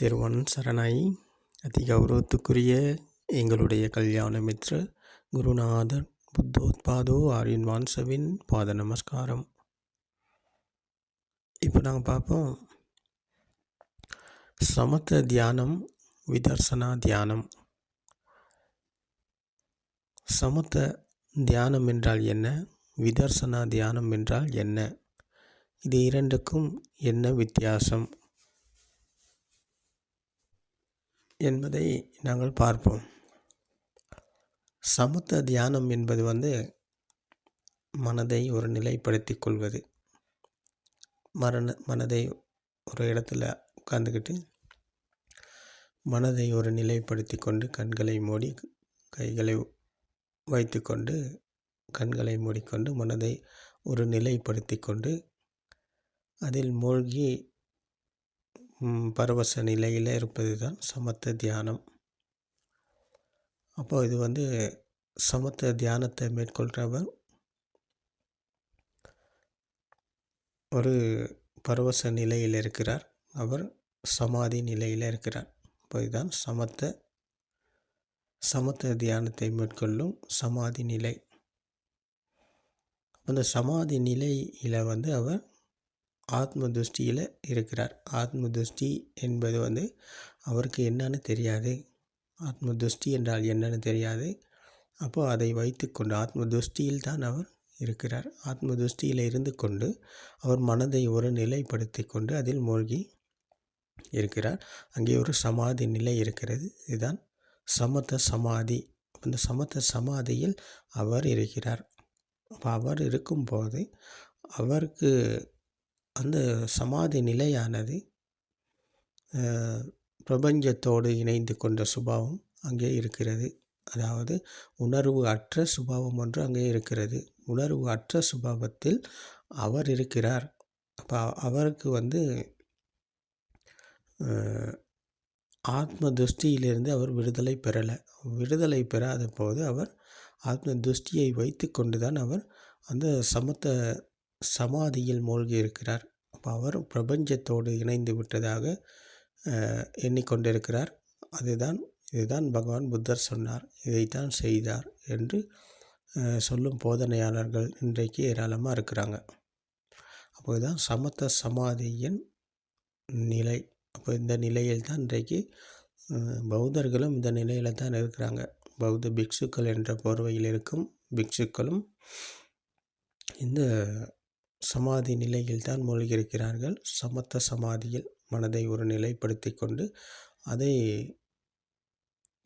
திருவன் சரணாயி. அதி கௌரவத்துக்குரிய எங்களுடைய கல்யாண மித்ர குருநாதர் புத்தோத்பாதோ ஆரியன் வான்சவின் பாத நமஸ்காரம். இப்போ நாங்கள் பார்ப்போம் சமத்த தியானம், விதர்சனா தியானம். சமத்த தியானம் என்றால் என்ன, விதர்சனா தியானம் என்றால் என்ன, இது இரண்டுக்கும் என்ன வித்தியாசம் என்பதை நாங்கள் பார்ப்போம். சமத்த தியானம் என்பது மனதை ஒரு நிலைப்படுத்தி கொள்வது. மனதை ஒரு இடத்துல உட்கார்ந்துக்கிட்டு மனதை ஒரு நிலைப்படுத்தி கொண்டு கண்களை மூடி கைகளை வைத்து கொண்டு கண்களை மூடிக்கொண்டு மனதை ஒரு நிலைப்படுத்தி கொண்டு அதில் மூழ்கி பரவச நிலையில் இருப்பது தான் சமத்த தியானம். அப்போ இது சமத்த தியானத்தை மேற்கொள்கிறவர் ஒரு பரவச நிலையில் இருக்கிறார், அவர் சமாதி நிலையில் இருக்கிறார். அப்போ இதுதான் சமத்த தியானத்தை மேற்கொள்ளும் சமாதி நிலை. அந்த சமாதி நிலையில் அவர் ஆத்ம துஷ்டியில் இருக்கிறார். ஆத்ம துஷ்டி என்பது அவருக்கு என்னன்னு தெரியாது. ஆத்ம துஷ்டி என்றால் என்னன்னு தெரியாது. அப்போது அதை வைத்து கொண்டு ஆத்ம துஷ்டியில் தான் அவர் இருக்கிறார். ஆத்ம துஷ்டியில் இருந்து கொண்டு அவர் மனதை ஒரு நிலைப்படுத்தி கொண்டு அதில் மூழ்கி இருக்கிறார். அங்கே ஒரு சமாதி நிலை இருக்கிறது. இதுதான் சமத்த சமாதி. அந்த சமத்த சமாதியில் அவர் இருக்கிறார். அப்போ அவர் இருக்கும்போது அவருக்கு அந்த சமாதி நிலையானது பிரபஞ்சத்தோடு இணைந்து கொண்ட சுபாவம் அங்கே இருக்கிறது. அதாவது உணர்வு அற்ற சுபாவம் ஒன்று அங்கே இருக்கிறது. உணர்வு அற்ற சுபாவத்தில் அவர் இருக்கிறார். அப்போ அவருக்கு ஆத்ம துஷ்டியிலிருந்து அவர் விடுதலை பெறலை. விடுதலை பெறாத போது அவர் ஆத்ம துஷ்டியை வைத்து கொண்டு தான் அவர் அந்த சமத்த சமாதியில் மூழ்கி இருக்கிறார். அப்போ அவர் பிரபஞ்சத்தோடு இணைந்து விட்டதாக எண்ணிக்கொண்டிருக்கிறார். இதுதான் பகவான் புத்தர் சொன்னார், இதைத்தான் செய்தார் என்று சொல்லும் போதனையாளர்கள் இன்றைக்கு ஏராளமாக இருக்கிறாங்க. அப்போ இதுதான் சமத்த சமாதியின் நிலை. அப்போ இந்த நிலையில் தான் இன்றைக்கு பௌத்தர்களும் இந்த நிலையில் தான் இருக்கிறாங்க. பௌத்த பிக்ஷுக்கள் என்ற போர்வையில் இருக்கும் பிக்ஷுக்களும் இந்த சமாதி நிலையில் தான் மூழ்கியிருக்கிறார்கள். சமத்த சமாதியில் மனதை ஒரு நிலைப்படுத்தி கொண்டு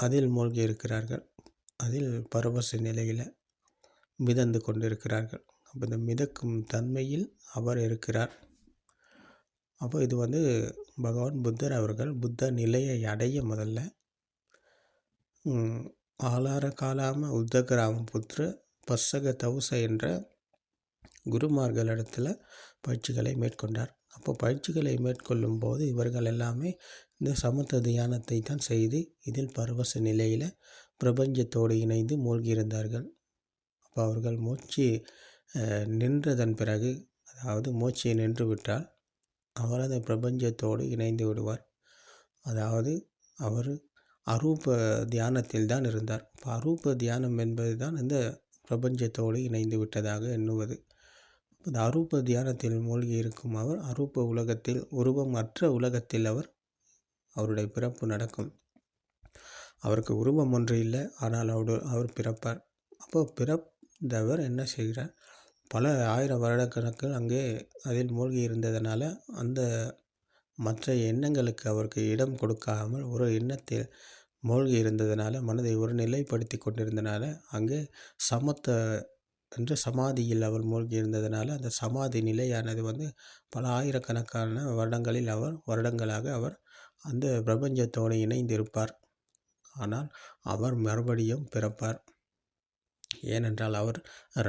அதில் மூழ்கி இருக்கிறார்கள். அதில் பரவச நிலையில் மிதந்து கொண்டிருக்கிறார்கள். அப்போ இந்த மிதக்கும் தன்மையில் அவர் இருக்கிறார். அப்போ இது பகவான் புத்தர் அவர்கள் புத்த நிலையை அடைய முதல்ல ஆலார காலாம உத்தகிராம புத்திர பசக தௌச என்ற குருமார்களிடத்தில் பயிற்சிகளை மேற்கொண்டார். அப்போ பயிற்சிகளை மேற்கொள்ளும் போது இவர்கள் எல்லாமே இந்த சமத்த தியானத்தை தான் செய்து இதில் பரவச நிலையில் பிரபஞ்சத்தோடு இணைந்து மூழ்கியிருந்தார்கள். அப்போ அவர்கள் மூச்சு நின்றதன் பிறகு, அதாவது மூச்சை நின்று விட்டால் அவர் அந்த பிரபஞ்சத்தோடு இணைந்து விடுவார். அதாவது அவர் அரூப தியானத்தில் தான் இருந்தார். இப்போ அரூப தியானம் என்பது தான் இந்த பிரபஞ்சத்தோடு இணைந்து விட்டதாக எண்ணுவது. இந்த அரூப தியானத்தில் மூழ்கி இருக்கும் அவர் அரூப உலகத்தில், உருவமற்ற உலகத்தில் அவருடைய பிறப்பு நடக்கும். அவருக்கு உருவம் ஒன்று இல்லை, ஆனால் அவர் பிறப்பார். அப்போ பிறந்தவர் என்ன செய்கிறார், பல ஆயிரம் வருடக்கணக்கில் அங்கே அதில் மூழ்கி இருந்ததுனால அந்த மற்ற எண்ணங்களுக்கு அவருக்கு இடம் கொடுக்காமல் ஒரு எண்ணத்தில் மூழ்கி இருந்ததுனால, மனதை ஒரு நிலைப்படுத்தி கொண்டிருந்தனால அங்கே சமத்த என்ற சமாதியில் அவர் மூழ்கி இருந்ததுனால அந்த சமாதி நிலையானது பல ஆயிரக்கணக்கான வருடங்களாக அவர் அந்த பிரபஞ்சத்தோடு இணைந்திருப்பார். ஆனால் அவர் மறுபடியும் பிறப்பார். ஏனென்றால் அவர்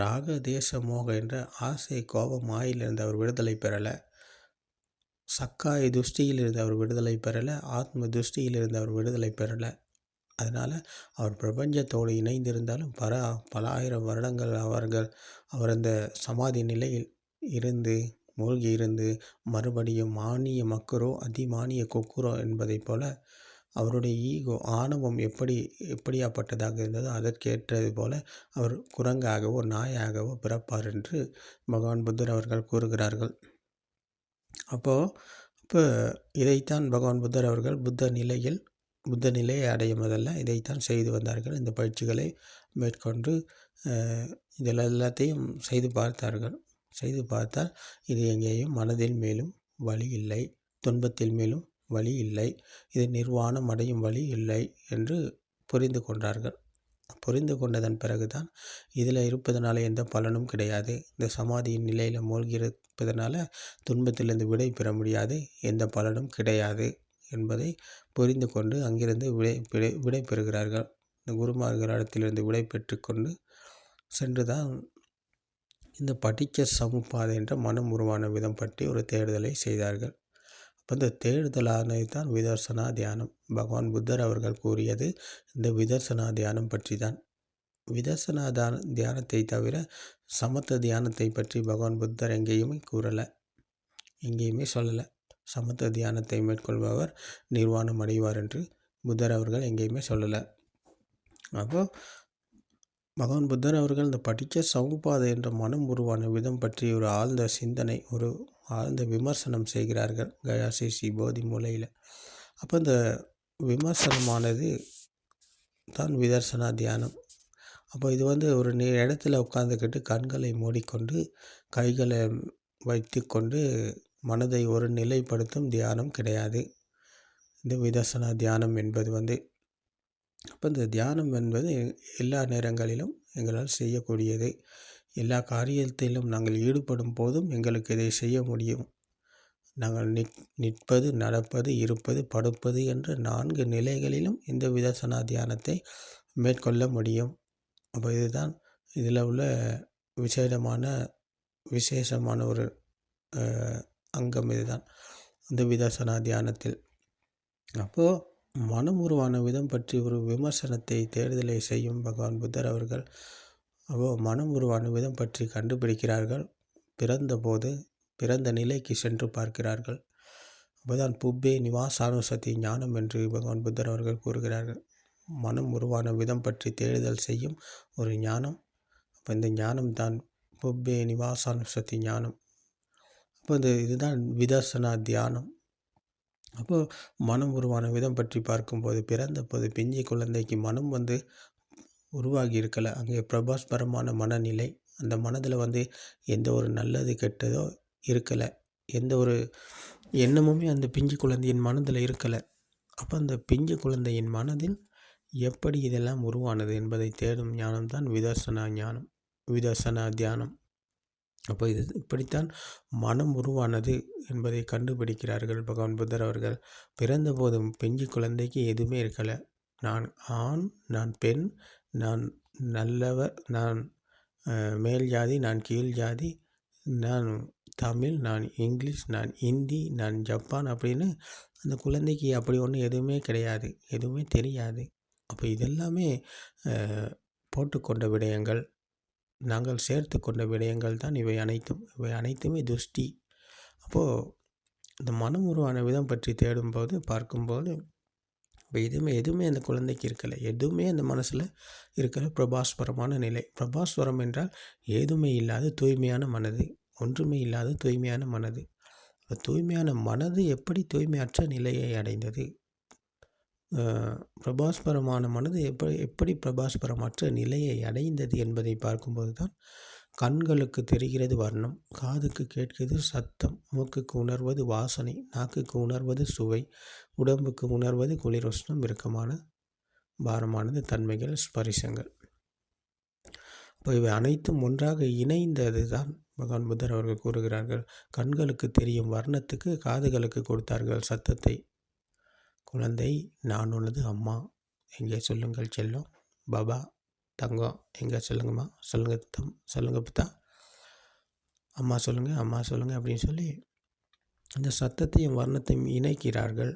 ராக தேச மோக என்ற ஆசை கோபம் மாயிலிருந்து அவர் விடுதலை பெறலை, சக்காய் துஷ்டியிலிருந்து அவர் விடுதலை பெறலை, ஆத்ம துஷ்டியிலிருந்து அவர் விடுதலை பெறலை. அதனால் அவர் பிரபஞ்சத்தோடு இணைந்திருந்தாலும் பல ஆயிரம் வருடங்கள் அவர் அந்த சமாதி நிலையில் இருந்து மூழ்கி இருந்து மறுபடியும் மானிய மக்கரோ அதிமானிய கொக்குரோ என்பதைப் போல அவருடைய ஈகோ ஆணவம் எப்படியாப்பட்டதாக இருந்ததோ அதற்கேற்றது போல அவர் குரங்காகவோ நாயாகவோ பிறப்பார் என்று பகவான் புத்தர் அவர்கள் கூறுகிறார்கள். இப்போ இதைத்தான் பகவான் புத்தர் அவர்கள் புத்த நிலையை அடையுவதல்ல, இதைத்தான் செய்து வந்தார்கள். இந்த பயிற்சிகளை மேற்கொண்டு இதில் எல்லாத்தையும் செய்து பார்த்தார்கள். செய்து பார்த்தால் இது எங்கேயும் மனதில் மேலும் வலி இல்லை, துன்பத்தில் மேலும் வழி இல்லை, இது நிர்வாணம் அடையும் வழி இல்லை என்று புரிந்து கொண்டார்கள். புரிந்து கொண்டதன் பிறகுதான் இதில் இருப்பதனால எந்த பலனும் கிடையாது, இந்த சமாதியின் நிலையில் மூழ்கி இருப்பதனால துன்பத்திலிருந்து விடை பெற முடியாது, எந்த பலனும் கிடையாது என்பதை புரிந்து கொண்டு அங்கிருந்து விடை பெறுகிறார்கள். இந்த குருமார்களிடத்திலிருந்து விடை பெற்று கொண்டு சென்று தான் இந்த படிச்ச சமுப்பாதை என்ற மனம் உருவான விதம் பற்றி ஒரு தேடுதலை செய்தார்கள். அப்போ இந்த தேடுதலானது தான் விதர்சனா தியானம். பகவான் புத்தர் அவர்கள் கூறியது இந்த விதர்சனா தியானம் பற்றி தான். விதர்சனா தியானத்தை தவிர சமத்த தியானத்தை பற்றி பகவான் புத்தர் எங்கேயுமே சொல்லலை. சமத்த தியானத்தை மேற்கொள்பவர் நிர்வாணம் அடைவார் என்று புத்தர் அவர்கள் எங்கேயுமே சொல்லலை. அப்போது பகவான் புத்தர் அவர்கள் இந்த படித்த சமுப்பாதை என்ற மனம் உருவான விதம் பற்றி ஒரு ஆழ்ந்த சிந்தனை, ஒரு ஆழ்ந்த விமர்சனம் செய்கிறார்கள் கயாசிசி போதி மூலையில். அப்போ இந்த விமர்சனமானது தான் விதர்சனா தியானம். அப்போ இது ஒரு இடத்துல உட்காந்துக்கிட்டு கண்களை மூடிக்கொண்டு கைகளை வைத்து கொண்டு மனதை ஒரு நிலைப்படுத்தும் தியானம் கிடையாது இந்த விதர்சனா தியானம் என்பது. அப்போ இந்த தியானம் என்பது எல்லா நேரங்களிலும் எங்களால் செய்யக்கூடியது. எல்லா காரியத்திலும் நாங்கள் ஈடுபடும் போதும் எங்களுக்கு இதை செய்ய முடியும். நாங்கள் நிற்பது, நடப்பது, இருப்பது, படுப்பது என்ற 4 நிலைகளிலும் இந்த விதர்சனா தியானத்தை மேற்கொள்ள முடியும். அப்போ இதுதான் இதில் உள்ள விசேஷமான ஒரு அங்கம். இதுதான் இந்த விதர்சனா தியானத்தில். அப்போது மனம் உருவான விதம் பற்றி ஒரு விமர்சனத்தை தேடுதலை செய்யும் பகவான் புத்தர் அவர்கள் மனம் உருவான விதம் பற்றி கண்டுபிடிக்கிறார்கள். பிறந்த நிலைக்கு சென்று பார்க்கிறார்கள். அப்போதான் புப்பே நிவாசானுசதி ஞானம் என்று பகவான் புத்தர் அவர்கள் கூறுகிறார்கள். மனம் உருவான விதம் பற்றி தேடுதல் செய்யும் ஒரு ஞானம். அப்போ இந்த ஞானம் தான் புப்பே நிவாசானுசதி ஞானம். அப்போ இதுதான் விதர்சனா தியானம். அப்போது மனம் உருவான விதம் பற்றி பார்க்கும்போது பிறந்த போது பிஞ்சு குழந்தைக்கு மனம் உருவாகி இருக்கலை. அங்கே பிரபாஸ்பரமான மனநிலை, அந்த மனதில் எந்த ஒரு நல்லது கெட்டதோ இருக்கலை, எந்த ஒரு எண்ணமுமே அந்த பிஞ்சு குழந்தையின் மனதில் இருக்கலை. அப்போ அந்த பிஞ்சு குழந்தையின் மனதில் எப்படி இதெல்லாம் உருவானது என்பதை தேடும் ஞானம்தான் விதர்சனா தியானம். அப்போ இப்படித்தான் மனம் உருவானது என்பதை கண்டுபிடிக்கிறார்கள் பகவான் புத்தர் அவர்கள். பிறந்த போதும் பிஞ்சு குழந்தைக்கு எதுவுமே இருக்கலை. நான் ஆண், நான் பெண், நான் நல்லவர், நான் மேல் ஜாதி, நான் கீழ் ஜாதி, நான் தமிழ், நான் இங்கிலீஷ், நான் ஹிந்தி, நான் ஜப்பான் அப்படின்னு அந்த குழந்தைக்கு அப்படி ஒன்றும் எதுவுமே கிடையாது, எதுவுமே தெரியாது. அப்போ இதெல்லாமே போட்டுக்கொண்ட விடயங்கள், நாங்கள் சேர்த்து கொண்ட விடயங்கள் தான் இவை அனைத்துமே துஷ்டி. அப்போது இந்த மனம் உருவான விதம் பற்றி தேடும்போது பார்க்கும்போது இப்போ எதுவுமே அந்த குழந்தைக்கு இருக்கலை, எதுவுமே அந்த மனசில் இருக்கிற பிரபாஸ்வரமான நிலை. பிரபாஸ்வரம் என்றால் ஏதுமே இல்லாத தூய்மையான மனது, ஒன்றுமே இல்லாத தூய்மையான மனது. தூய்மையான மனது எப்படி தூய்மையற்ற நிலையை அடைந்தது? பிரபாஸ்பரமான மனது எப்படி பிரபாஸ்பரமற்ற நிலையை அடைந்தது என்பதை பார்க்கும்போது தான் கண்களுக்கு தெரிகிறது வர்ணம், காதுக்கு கேட்கிறது சத்தம், மூக்குக்கு உணர்வது வாசனை, நாக்குக்கு உணர்வது சுவை, உடம்புக்கு உணர்வது குளிர், உஷ்ணம், இறுக்கமான பாரமானது தன்மைகள், ஸ்பரிசங்கள். இப்போ இவை அனைத்தும் ஒன்றாக இணைந்தது தான் பகவான் புத்தர் அவர்கள் கூறுகிறார்கள். கண்களுக்கு தெரியும் வர்ணத்துக்கு காதுகளுக்கு கொடுத்தார்கள் சத்தத்தை. குழந்தை, நான் உனது அம்மா, எங்கே சொல்லுங்கள் செல்லம், பாபா தங்கம், எங்கே சொல்லுங்கம்மா, சொல்லுங்க பித்தா, அம்மா சொல்லுங்கள் அப்படின்னு சொல்லி இந்த சத்தத்தையும் வர்ணத்தையும் இணைக்கிறார்கள்.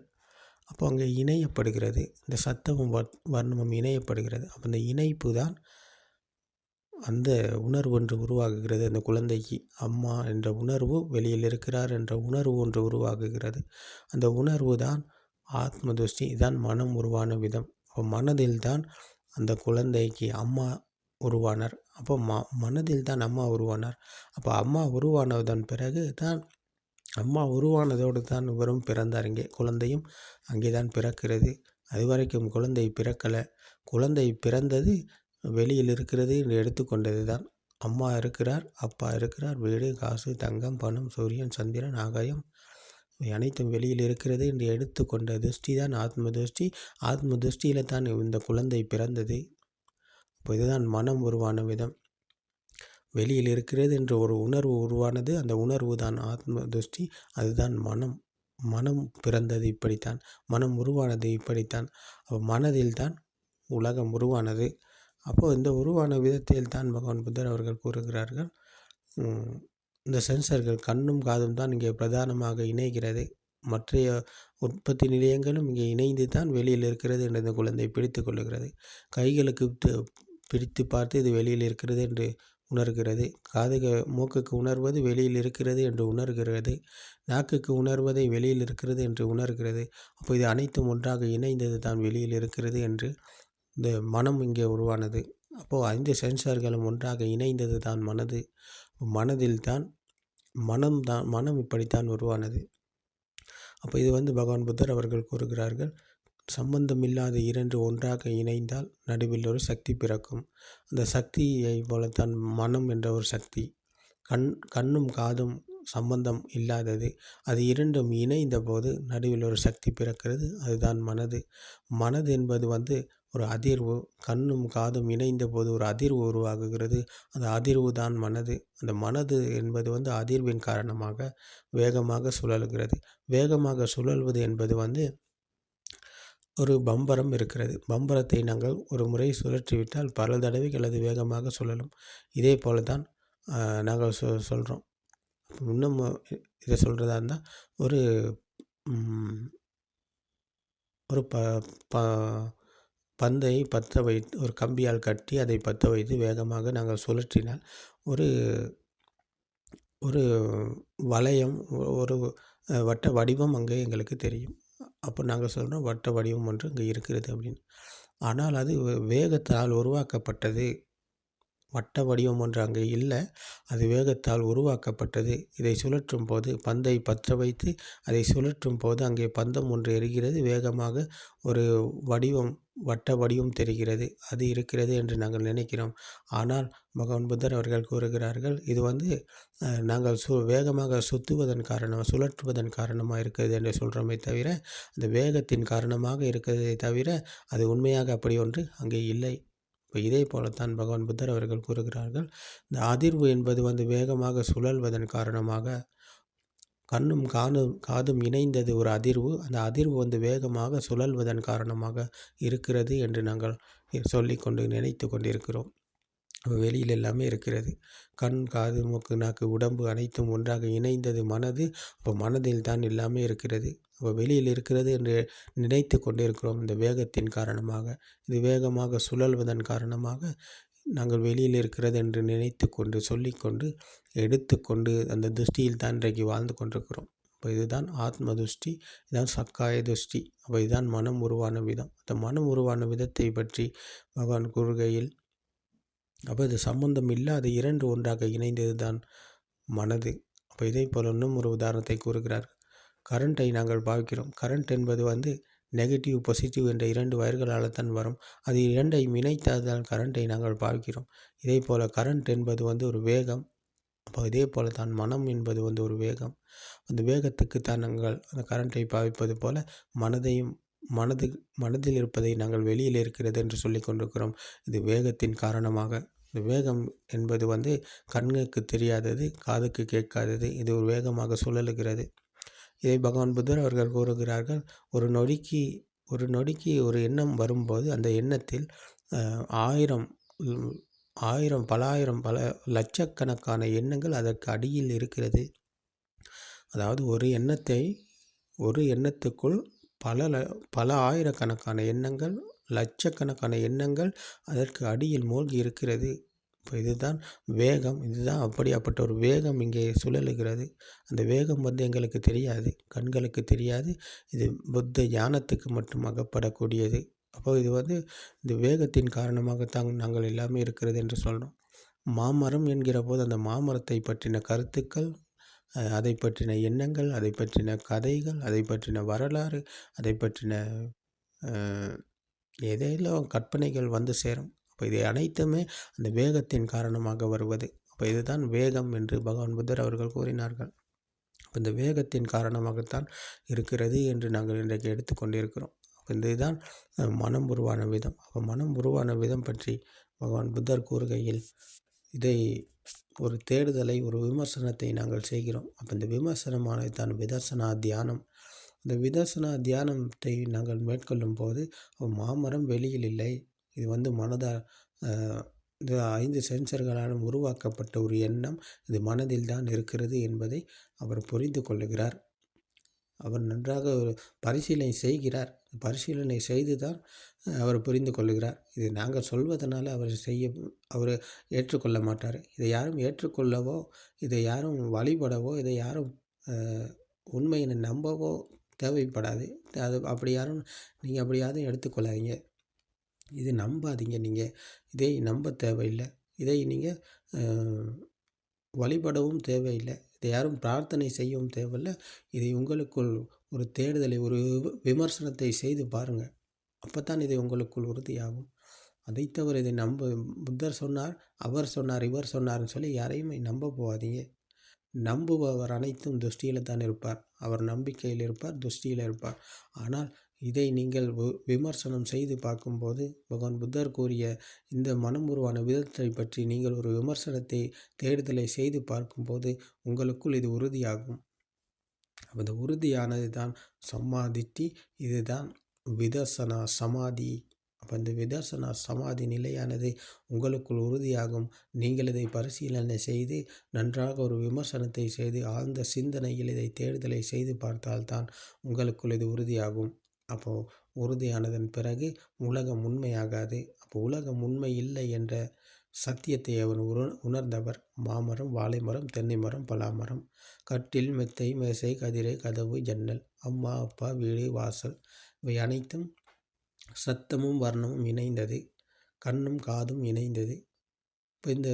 அப்போ அங்கே இணையப்படுகிறது, இந்த சத்தமும் வர்ணமும் இணையப்படுகிறது. அப்போ இந்த இணைப்பு தான் அந்த உணர்வு ஒன்று உருவாகுகிறது. அந்த குழந்தைக்கு அம்மா என்ற உணர்வு, வெளியில் இருக்கிறார் என்ற உணர்வு ஒன்று உருவாகுகிறது. அந்த உணர்வு தான் ஆத்ம திருஷ்டி. இதான் மனம் உருவான விதம். அப்போ மனதில் தான் அந்த குழந்தைக்கு அம்மா உருவானார். அப்போ மனதில் தான் அம்மா உருவானார். அப்போ அம்மா உருவானதன் பிறகு தான், அம்மா உருவானதோடு தான் இவரும் பிறந்தார். இங்கே குழந்தையும் அங்கே தான் பிறக்கிறது. அதுவரைக்கும் குழந்தை பிறக்கலை. குழந்தை பிறந்தது வெளியில் இருக்கிறது என்று எடுத்துக்கொண்டது தான். அம்மா இருக்கிறார், அப்பா இருக்கிறார், வீடு, காசு, தங்கம், பணம், சூரியன், சந்திரன், ஆகாயம் அனைத்தும் வெளியில் இருக்கிறது என்று எடுத்துக்கொண்ட திருஷ்டி தான் ஆத்ம திருஷ்டி. ஆத்ம திருஷ்டியில் தான் இந்த குழந்தை பிறந்தது. இப்போ இதுதான் மனம் உருவான விதம். வெளியில் இருக்கிறது என்ற ஒரு உணர்வு உருவானது. அந்த உணர்வு தான் ஆத்ம திருஷ்டி. அதுதான் மனம். மனம் பிறந்தது இப்படித்தான், மனம் உருவானது இப்படித்தான். மனதில் தான் உலகம் உருவானது. அப்போது இந்த உருவான விதத்தில் தான் பகவான் புத்தர் அவர்கள் கூறுகிறார்கள், இந்த சென்சர்கள் கண்ணும் காதும் தான் இங்கே பிரதானமாக இணைகிறது. மற்றைய உற்பத்தி நிலையங்களும் இங்கே இணைந்து தான் வெளியில் இருக்கிறது என்று இந்த குழந்தை பிடித்து கொள்ளுகிறது. கைகளுக்கு பிடித்து பார்த்து இது வெளியில் இருக்கிறது என்று உணர்கிறது. மூக்குக்கு உணர்வது வெளியில் இருக்கிறது என்று உணர்கிறது. நாக்குக்கு உணர்வதை வெளியில் இருக்கிறது என்று உணர்கிறது. அப்போ இது அனைத்தும் ஒன்றாக இணைந்தது தான் வெளியில் இருக்கிறது என்று இந்த மனம் இங்கே உருவானது. அப்போது 5 சென்சார்களும் ஒன்றாக இணைந்தது தான் மனது. மனதில் தான் மனம் இப்படித்தான் உருவானது. அப்போ இது பகவான் புத்தர் அவர்கள் கூறுகிறார்கள், சம்பந்தமில்லாத 2 ஒன்றாக இணைந்தால் நடுவில் ஒரு சக்தி பிறக்கும். அந்த சக்தியை போலத்தான் மனம் என்ற ஒரு சக்தி. கண்ணும் காதும் சம்பந்தம் இல்லாதது. அது 2ம் இணைந்த போது நடுவில் ஒரு சக்தி பிறக்கிறது. அதுதான் மனது. மனது என்பது ஒரு அதிர்வு. கண்ணும் காதும் இணைந்த போது ஒரு அதிர்வு உருவாகுகிறது. அந்த அதிர்வு தான் மனது. அந்த மனது என்பது அதிர்வின் காரணமாக வேகமாக சுழலுகிறது. வேகமாக சுழல்வது என்பது ஒரு பம்பரம் இருக்கிறது. பம்பரத்தை நாங்கள் ஒரு முறை சுழற்றிவிட்டால் பல தடவைகள் அது வேகமாக சுழலும். இதே போல தான் நாங்கள் சொல்கிறோம். இன்னும் இதை சொல்கிறதா இருந்தால், ஒரு ஒரு பந்தை பற்ற வைத்து, ஒரு கம்பியால் கட்டி அதை பற்ற வைத்து வேகமாக நாங்கள் சுழற்றினால் ஒரு ஒரு வளையம், ஒரு வட்ட வடிவம் அங்கே எங்களுக்கு தெரியும். அப்போ நாங்கள் சொல்கிறோம், வட்ட வடிவம் ஒன்று அங்கே இருக்கிறது அப்படின்னு. ஆனால் அது வேகத்தால் உருவாக்கப்பட்டது. வட்ட வடிவம் ஒன்று அங்கே இல்லை, அது வேகத்தால் உருவாக்கப்பட்டது. இதை சுழற்றும் போது, பந்தை பற்ற வைத்து அதை சுழற்றும் போது அங்கே பந்தம் ஒன்று எரிகிறது. வேகமாக ஒரு வடிவம், வட்ட வடிவம் தெரிகிறது. அது இருக்கிறது என்று நாங்கள் நினைக்கிறோம். ஆனால் பகவான் புத்தர் அவர்கள் கூறுகிறார்கள், இது நாங்கள் வேகமாக சுழற்றுவதன் காரணமாக இருக்கிறது என்று சொல்கிறோமே தவிர, அந்த வேகத்தின் காரணமாக இருக்கிறதே தவிர அது உண்மையாக அப்படி ஒன்று அங்கே இல்லை. இப்போ இதே போலத்தான் பகவான் புத்தர் அவர்கள் கூறுகிறார்கள், இந்த அதிர்வு என்பது வேகமாக சுழல்வதன் காரணமாக, கண்ணும் காதும் இணைந்தது ஒரு அதிர்வு. அந்த அதிர்வு வேகமாக சுழல்வதன் காரணமாக இருக்கிறது என்று நாங்கள் சொல்லிக்கொண்டு நினைத்து கொண்டிருக்கிறோம். வெளியில் எல்லாமே இருக்கிறது. கண், காது, மூக்கு, நாக்கு, உடம்பு அனைத்தும் ஒன்றாக இணைந்தது மனது. அப்போ மனதில் தான் எல்லாமே இருக்கிறது. அப்போ வெளியில் இருக்கிறது என்று நினைத்து கொண்டிருக்கிறோம். இந்த வேகத்தின் காரணமாக, இது வேகமாக சுழல்வதன் காரணமாக நாங்கள் வெளியில் இருக்கிறது என்று நினைத்து கொண்டு, சொல்லிக்கொண்டு, எடுத்துக்கொண்டு அந்த திருஷ்டியில் தான் இன்றைக்கு வாழ்ந்து கொண்டிருக்கிறோம். அப்போ இதுதான் ஆத்ம திருஷ்டி, இதுதான் சக்காய திருஷ்டி. அப்போ இதுதான் மனம் உருவான விதம். அந்த மனம் உருவான விதத்தை பற்றி பகவான் கூறுகையில், அப்போ இது சம்பந்தம் இல்லாத 2 ஒன்றாக இணைந்தது தான் மனது. அப்போ இதே போல் இன்னும் ஒரு உதாரணத்தை கூறுகிறார். கரண்ட்டை நாங்கள் பார்க்கிறோம். கரண்ட் என்பது நெகட்டிவ், பாசிட்டிவ் என்ற 2 வயர்களால் தான் வரும். அது 2ஐயும் இணைத்தால்தான் கரண்ட்டை நாங்கள் பார்க்கிறோம். இதே போல் கரண்ட் என்பது ஒரு வேகம். அப்போ இதே போல் தான் மனம் என்பது ஒரு வேகம். அந்த வேகத்துக்கு தான் நாங்கள் அந்த கரண்ட்டை பாவிப்பது போல மனதில் இருப்பதை நாங்கள் வெளியில் இருக்கிறது என்று சொல்லி கொண்டிருக்கிறோம். இது வேகத்தின் காரணமாக. இந்த வேகம் என்பது கண்ணுக்கு தெரியாதது, காதுக்கு கேட்காதது. இது ஒரு வேகமாக சுழலுகிறது. இதை பகவான் புத்தர் அவர்கள் கூறுகிறார்கள், ஒரு நொடிக்கு ஒரு எண்ணம் வரும்போது அந்த எண்ணத்தில் பல லட்சக்கணக்கான எண்ணங்கள் அதற்கு அடியில் இருக்கிறது. அதாவது ஒரு எண்ணத்துக்குள் பல ஆயிரக்கணக்கான எண்ணங்கள், லட்சக்கணக்கான எண்ணங்கள் அதற்கு அடியில் மூழ்கி இருக்கிறது. இப்போ இதுதான் வேகம். இதுதான் அப்படியாப்பட்ட ஒரு வேகம் இங்கே சுழலுகிறது. அந்த வேகம் எங்களுக்கு தெரியாது, கண்களுக்கு தெரியாது. இது புத்த ஞானத்துக்கு மட்டும் அகப்படக்கூடியது. அப்போ இது இந்த வேகத்தின் காரணமாகத்தான் நாங்கள் எல்லாமே இருக்கிறது என்று சொல்கிறோம். மாமரம் என்கிற போது அந்த மாமரத்தை பற்றின கருத்துக்கள், அதை பற்றின எண்ணங்கள், அதை பற்றின கதைகள், அதை பற்றின வரலாறு, அதை பற்றின எதையெல்லாம் கற்பனைகள் வந்து சேரும். அப்போ இதை அனைத்துமே அந்த வேகத்தின் காரணமாக வருவது. அப்போ இதுதான் வேகம் என்று பகவான் புத்தர் அவர்கள் கூறினார்கள். இந்த வேகத்தின் காரணமாகத்தான் இருக்கிறது என்று நாங்கள் இன்றைக்கு எடுத்துக்கொண்டிருக்கிறோம். அப்போ இதுதான் மனம் உருவான விதம். அப்போ மனம் உருவான விதம் பற்றி பகவான் புத்தர் கூறுகையில், இதை ஒரு தேடுதலை, ஒரு விமர்சனத்தை நாங்கள் செய்கிறோம். அப்போ இந்த விமர்சனமானது தான் விதர்சனா தியானம். இந்த விதர்சனா தியானத்தை நாங்கள் மேற்கொள்ளும் போது மாமரம் வெளியில் இல்லை. இது மனதால் இது 5 சென்சர்களாலும் உருவாக்கப்பட்ட ஒரு எண்ணம். இது மனதில் தான் இருக்கிறது என்பதை அவர் புரிந்து கொள்ளுகிறார். அவர் நன்றாக ஒரு பரிசீலனை செய்கிறார். பரிசீலனை செய்து தான் அவர் புரிந்து கொள்ளுகிறார். இது நாங்கள் சொல்வதனால் அவர் ஏற்றுக்கொள்ள மாட்டார். இதை யாரும் ஏற்றுக்கொள்ளவோ, இதை யாரும் வழிபடவோ, இதை யாரும் உண்மையை நம்பவோ தேவைப்படாது. அப்படி யாரும் நீங்கள் அப்படி யாரும் எடுத்துக்கொள்ளாதீங்க. இது நம்பாதீங்க. நீங்கள் இதை நம்ப தேவையில்லை. இதை நீங்கள் வழிபடவும் தேவையில்லை. இதை யாரும் பிரார்த்தனை செய்யவும் தேவையில்லை. இதை உங்களுக்குள் ஒரு தேடுதலை, ஒரு விமர்சனத்தை செய்து பாருங்கள். அப்போ தான் இது உங்களுக்குள் உறுதியாகும். அதை தவிர இதை புத்தர் சொன்னார், அவர் சொன்னார், இவர் சொன்னார்னு சொல்லி யாரையுமே நம்ப போகாதீங்க. நம்புபவர் அனைத்தும் துஷ்டியில் தான் இருப்பார். அவர் நம்பிக்கையில் இருப்பார், துஷ்டியில் இருப்பார். ஆனால் இதை நீங்கள் விமர்சனம் செய்து பார்க்கும்போது, பகவான் புத்தர் கூறிய இந்த மனம் உருவான விதத்தை பற்றி நீங்கள் ஒரு விமர்சனத்தை, தேடுதலை செய்து பார்க்கும்போது உங்களுக்குள் இது உறுதியாகும். அந்த உறுதியானது தான் சம்மாதிட்டி. இதுதான் விதர்சனா சமாதி. அப்போ இந்த விதர்சனா சமாதி நிலையானது உங்களுக்குள் உறுதியாகும். நீங்கள் இதை பரிசீலனை செய்து நன்றாக ஒரு விமர்சனத்தை செய்து ஆழ்ந்த சிந்தனையில் இதை தேடுதலை செய்து பார்த்தால்தான் உங்களுக்குள் இது உறுதியாகும். அப்போது உறுதியானதன் பிறகு உலகம் உண்மையாகாது. அப்போ உலகம் உண்மை இல்லை என்ற சத்தியத்தை அவர் உணர்ந்தவர். மாமரம், வாழைமரம், தென்னை மரம், பலாமரம், கட்டில், மெத்தை, மேசை, கதிரை, கதவு, ஜன்னல், அம்மா, அப்பா, வீடு, வாசல், இவை அனைத்தும் சத்தமும் வர்ணமும் இணைந்தது. கண்ணும் காதும் இணைந்தது. இப்போ இந்த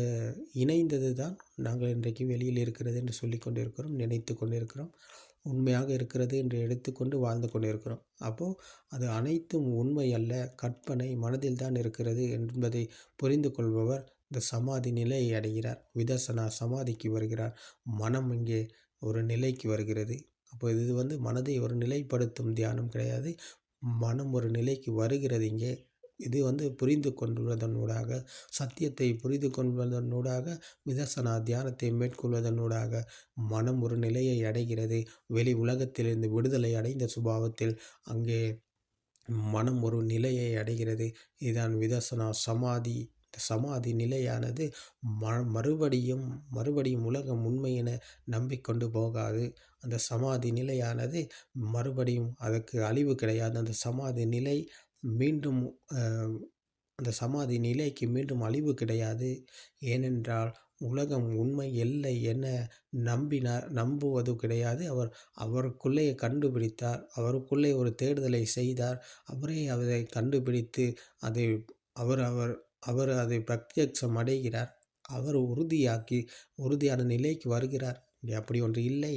இணைந்தது தான் நாங்கள் இன்றைக்கு வெளியில் இருக்கிறது என்று சொல்லி கொண்டிருக்கிறோம், நினைத்து கொண்டிருக்கிறோம். உண்மையாக இருக்கிறது என்று எடுத்துக்கொண்டு வாழ்ந்து கொண்டிருக்கிறோம். அப்போது அது அனைத்தும் உண்மை அல்ல, கற்பனை, மனதில் தான் இருக்கிறது என்பதை புரிந்து கொள்பவர் இந்த சமாதி நிலையை அடைகிறார். விதர்சனா சமாதிக்கு வருகிறார். மனம் இங்கே ஒரு நிலைக்கு வருகிறது. அப்போ இது மனதை ஒரு நிலைப்படுத்தும் தியானம் கிடையாது. மனம் ஒரு நிலைக்கு வருகிறது இங்கே. இது புரிந்து கொள்வதனூடாக, சத்தியத்தை புரிந்து கொள்வதனூடாக, விதர்சனா தியானத்தை மேற்கொள்வதனூடாக மனம் ஒரு நிலையை அடைகிறது. வெளி உலகத்திலிருந்து விடுதலை அடைந்த சுபாவத்தில் அங்கே மனம் ஒரு நிலையை அடைகிறது. இதுதான் விதர்சனா சமாதி. சமாதி நிலையானது மறுபடியும் உலகம் உண்மை என நம்பிக்கொண்டு போகாது. அந்த சமாதி நிலையானது மறுபடியும் அதற்கு அழிவு கிடையாது. அந்த சமாதி நிலை மீண்டும் அந்த சமாதி நிலைக்கு மீண்டும் அழிவு கிடையாது. ஏனென்றால் உலகம் உண்மை இல்லை என நம்புவது கிடையாது. அவருக்குள்ளே கண்டுபிடித்தார். அவருக்குள்ளே ஒரு தேடுதலை செய்தார். அவரே அதை கண்டுபிடித்து அதை அவர் அதை பிரத்யட்சம் அடைகிறார். அவர் உறுதியான நிலைக்கு வருகிறார். அப்படி ஒன்று இல்லை.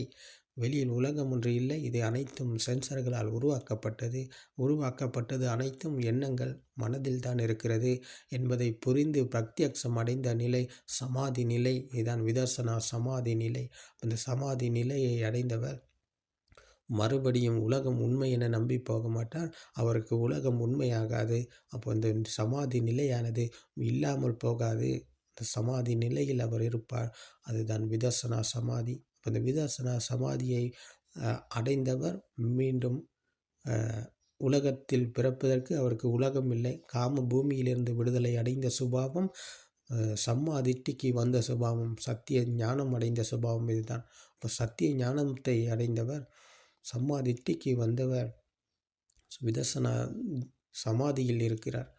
வெளியில் உலகம் ஒன்று இல்லை. இது அனைத்தும் சென்சர்களால் உருவாக்கப்பட்டது அனைத்தும் எண்ணங்கள் மனதில் தான் இருக்கிறது என்பதை புரிந்து பிரத்யட்சம் அடைந்த நிலை சமாதி நிலை. இதுதான் விதர்சனா சமாதி நிலை. அந்த சமாதி நிலையை அடைந்தவர் மறுபடியும் உலகம் உண்மை என நம்பி போக மாட்டார். அவருக்கு உலகம் உண்மையாகாது. அப்போ இந்த சமாதி நிலையானது இல்லாமல் போகாது. இந்த சமாதி நிலையில் அவர் இருப்பார். அதுதான் விதர்சனா சமாதி. அந்த விதர்சனா சமாதியை அடைந்தவர் மீண்டும் உலகத்தில் பிறப்பதற்கு அவருக்கு உலகம் இல்லை. காம பூமியிலிருந்து விடுதலை அடைந்த சுபாவம், சம்மாதிட்டிக்கு வந்த சுபாவம், சத்திய ஞானம் அடைந்த சுபாவம் இதுதான். இப்போ சத்திய ஞானத்தை அடைந்தவர், சம்மாதிட்டிக்கு வந்தவர் விதர்சனா சமாதியில் இருக்கிறார்.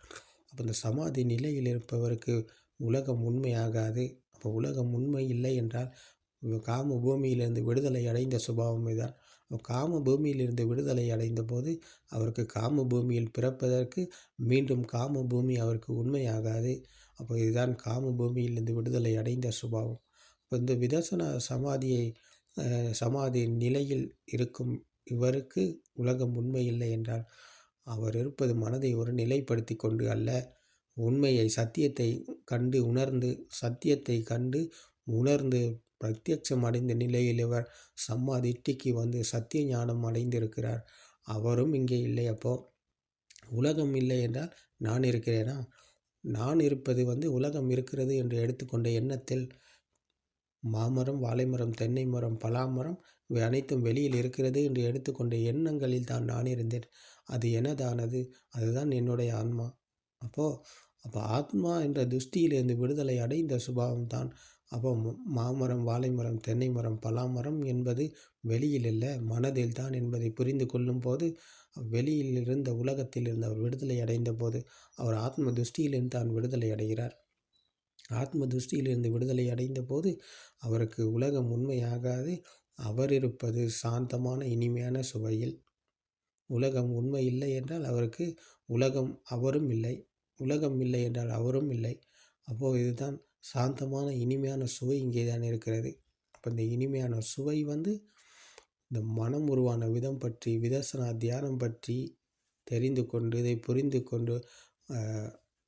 அப்போ இந்த சமாதி நிலையில் இருப்பவருக்கு உலகம் உண்மையாகாது. அப்போ உலகம் உண்மை இல்லை என்றால் காம பூமியிலிருந்து விடுதலை அடைந்த சுபாவம் இதுதான். காம பூமியிலிருந்து விடுதலை அடைந்த போது அவருக்கு காம பூமியில் பிறப்பதற்கு மீண்டும் காம பூமி அவருக்கு உண்மையாகாது. அப்போ இதுதான் காம பூமியிலிருந்து விடுதலை அடைந்த சுபாவம். இப்போ இந்த விதர்சன சமாதி நிலையில் இருக்கும் இவருக்கு உலகம் உண்மை இல்லை என்றால் அவர் இருப்பது மனதை ஒரு நிலைப்படுத்தி கொண்டு அல்ல, உண்மையை சத்தியத்தை கண்டு உணர்ந்து பிரத்யட்சம் அடைந்த நிலையில் இவர் சம்மாதிட்டிக்கு வந்து சத்திய ஞானம் அடைந்திருக்கிறார். அவரும் இங்கே இல்லை. அப்போ உலகம் இல்லை என்றால் நான் இருக்கிறேனா? நான் இருப்பது உலகம் இருக்கிறது என்று எடுத்துக்கொண்ட எண்ணத்தில் மாமரம், வாழைமரம், தென்னை மரம், பலாமரம் இவை அனைத்தும் வெளியில் இருக்கிறது என்று எடுத்துக்கொண்ட எண்ணங்களில் தான் நான் இருந்தேன். அது எனதானது, அதுதான் என்னுடைய ஆன்மா. அப்போ ஆத்மா என்ற துஷ்டியிலிருந்து விடுதலை அடைந்த சுபாவம் தான். அப்போ மாமரம், வாழைமரம், தென்னை மரம், பலாமரம் என்பது வெளியில் இல்லை, மனதில் தான் என்பதை புரிந்து கொள்ளும் போது வெளியில் இருந்த உலகத்தில் இருந்து அவர் விடுதலை அடைந்த போது அவர் ஆத்ம துஷ்டியிலிருந்து தான் விடுதலை அடைகிறார். ஆத்ம துஷ்டியிலிருந்து விடுதலை அடைந்த போது அவருக்கு உலகம் உண்மையாகாது. அவர் இருப்பது சாந்தமான இனிமையான சுவையில். உலகம் உண்மை இல்லை என்றால் அவருக்கு அவரும் இல்லை. உலகம் இல்லை என்றால் அவரும் இல்லை. அப்போது இதுதான் சாந்தமான இனிமையான சுவை இங்கே தான் இருக்கிறது. அப்போ இந்த இனிமையான சுவை இந்த மனம் உருவான விதம் பற்றி, விதர்சனா தியானம் பற்றி தெரிந்து கொண்டு இதை புரிந்து கொண்டு